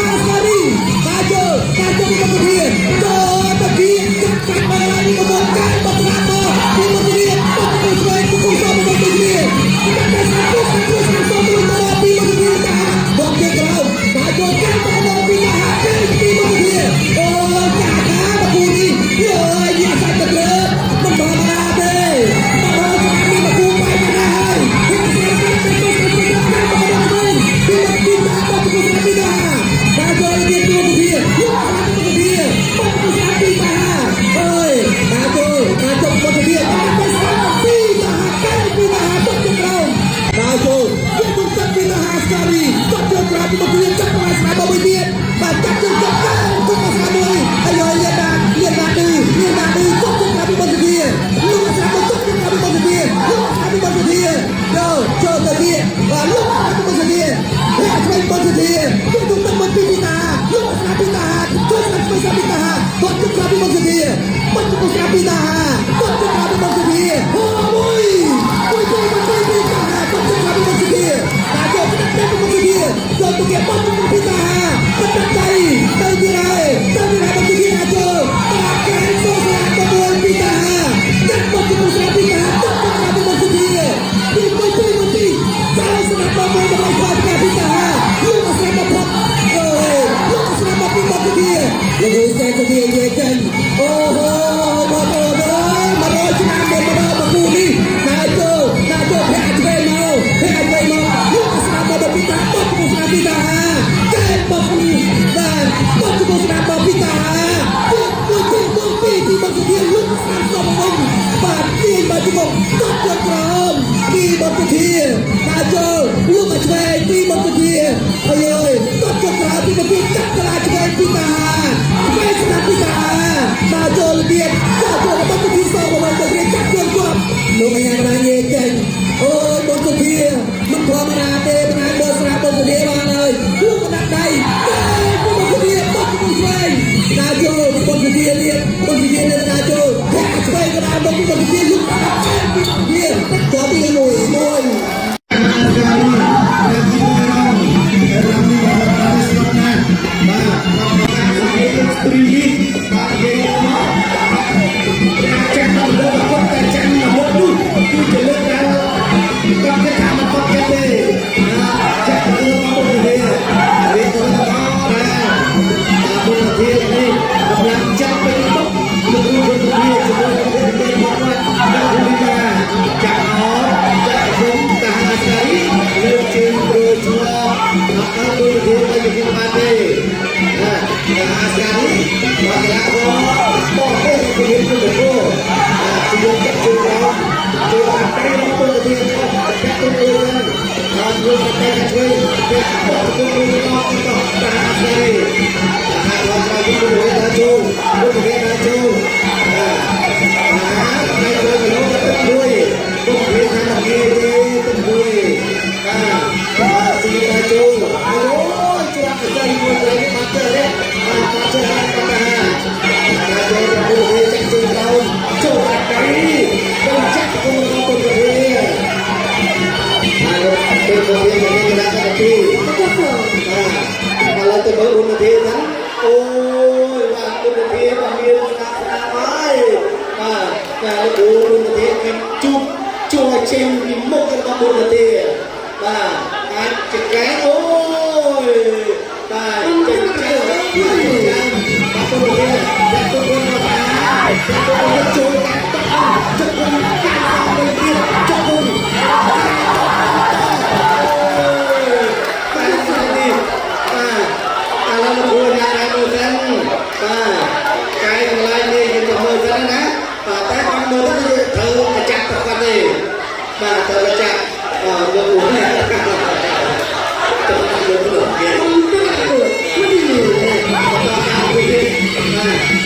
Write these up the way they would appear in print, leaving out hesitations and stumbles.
sekali. Maju dia. Tapi cepat lagi membongkar beberapa. Timur dia. Pukul sama dia. Kita satu tapi dia tahan. Bongkar ground. Maju kan tapi tahan. Timur dia. Oh, tahan aku ni. Ya, dia sangat berat. Membawa deh. Membawa kami berkumpai dengan.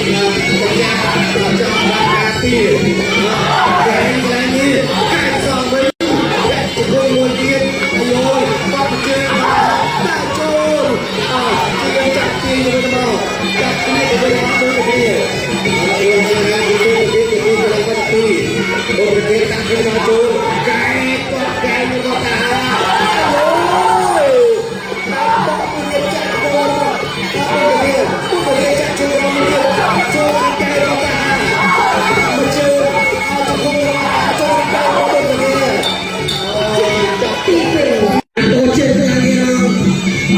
Nah, ចាប់ពីទៅវិញមកទៅគ្នាអរគុណណាស់ទីទៅទីទៅទីអូប្រទេសតាក់គ្នាមកចូលកែគាត់កែមកតាអូយដល់បកពីចាក់ទៅអរគុណណាស់ពុទ្ធរាចាក់ចូលមកចូលកែមកតាមកចូលអរគុណណាស់ចូលដល់ពុទ្ធរាចាប់ពីទៅជាខ្លាំងនេះ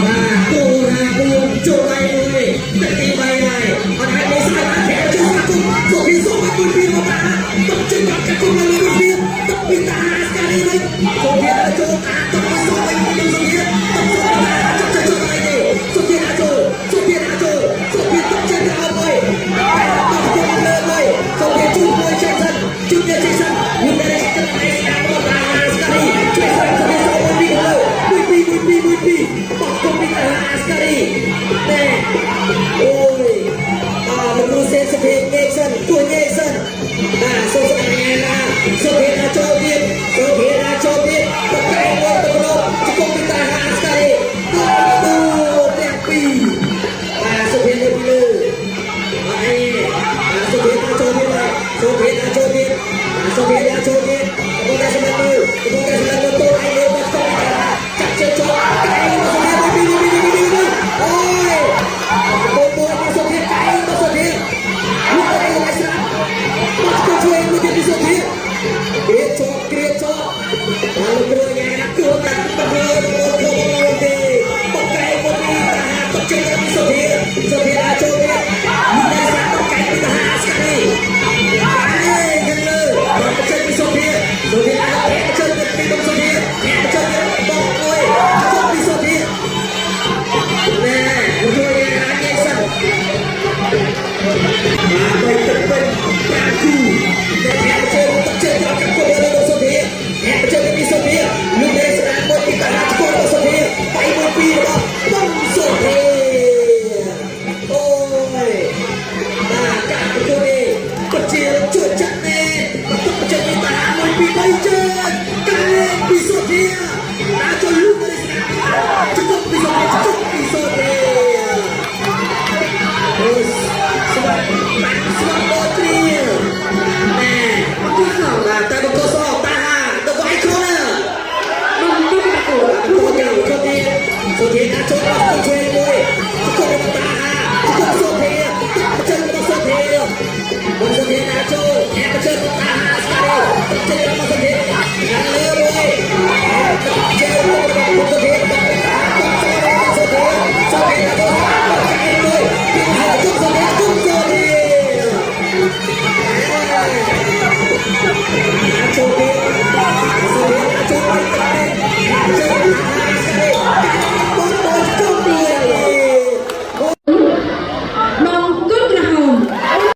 បាទគូណាគូចូល来មួយតែទីបីហើយអត់ហើយស្អាតតែជួយសាគុំសុខីសុខមកពីមកតាទឹកជិះមកកាគុំមកពីទឹកពីតាស្កានេះហើយសុខីចូលតាទឹកមកសុខវិញពីសុខីទឹកសុខតាចុចអីទេសុខីចូលសុខីចូលសុខីទឹកជិះទៅអើយទឹកជិះលើហើយសុខីជួយមួយចេះសិនជួយចេះសិនមានតែទឹកឯងតាមមកតាស្កានេះជួយសុខីសុខីចូលពីលើមួយពីបោះគុំពីតាស្កានេះណែអូយលោកគ្រូសេសុភេញេសិនទួញេសិនសូមស្ដាប់ណាសុភេណាចូលទៀតសុភេណាចូលទៀតទៅកែមកទៅក្នុងជុំពីតាស្កានេះទូទាំងពីរសុភេនៅពីលើអីសុភេណាចូលទៀតសុភេណាចូលទៀតសុភេណាចូលទៀតបងតែសម្រាប់មើលបងតែសម្រាប់មើលទៅឯងលើបោះទៅចាក់ជើងចូលកែមកសុភេពីអូយបងមកសុភេកែមកសុភេលោកអីមកស្រាប់មកទៅជួយមួយទៀតពីសុភេគ្រៀតចោលោកគ្រូញ៉ាំគួរតែទៅលើទៅទេបកកែមកពីតាបច្ចេកពីសុភេអាចចូលទៀតមានតែស្រាប់បកកែពីតាស្កានេះហើយយើងលើបច្ចេកពីសុភេអាចចូលពីបងសុភេចូលបងអើយចូលពីសុភេណែជួយអាចឯសិនបីទឹកពេញប្រាគូតែចូលទឹកជើងកាត់គាត់លើសុភេចូលពីសុភេលោកដែលស្ដាប់មកពីតាគាត់សុភេបៃមួយពីរបស់បងសុភេអូយកាត់គាត់នេះគាត់ជាជួយចាក់ណែមកទុកចិត្តពីតាមួយពីបីជើងកាត់ពីសុភេចូលលោកដែលស្ដាប់ជួយពីសុភេអូយស្វាបោត្រីណែមកទៅតែបកសអតាទៅវាយខ្លួនមកទៅទៅយ៉ាងទៅទៀតសុខេណាចូលមកជួយមួយ